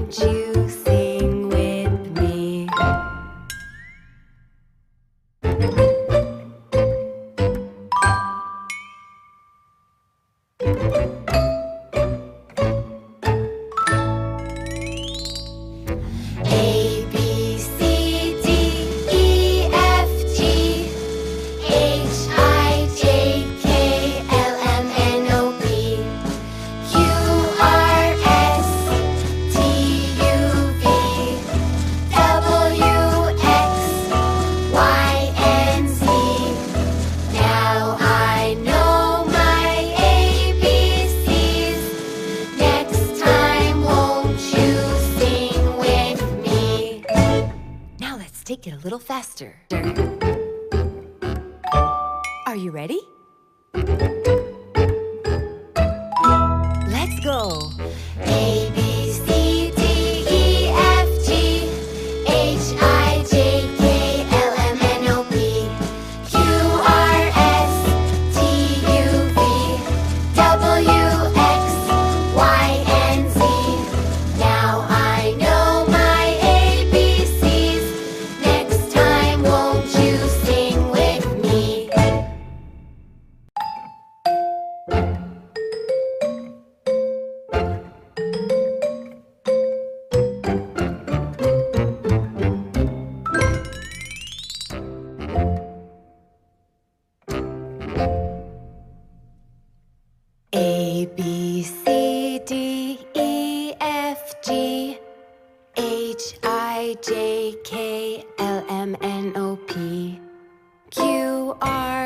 won't you sing with me? A, B, C, D, E, F, G, H, I, J, K, L, M, N, O, P, Q, R, S, T, U, V, W, X, Y, and Z. Now I know my ABCs. Next time, won't you sing with me? Now let's take it a little faster. Are you ready? Let's go. A, B, C, D, E, F, G, H, I, J, K, L, M, N, O, P, Q, R, S, T, U, V, W, X, Y, and Z. Now I know my ABCs. Next time, won't you sing with me? A, B, C, D, E, F, G, H, I, J, K, L, M, N, O, P, Q, R,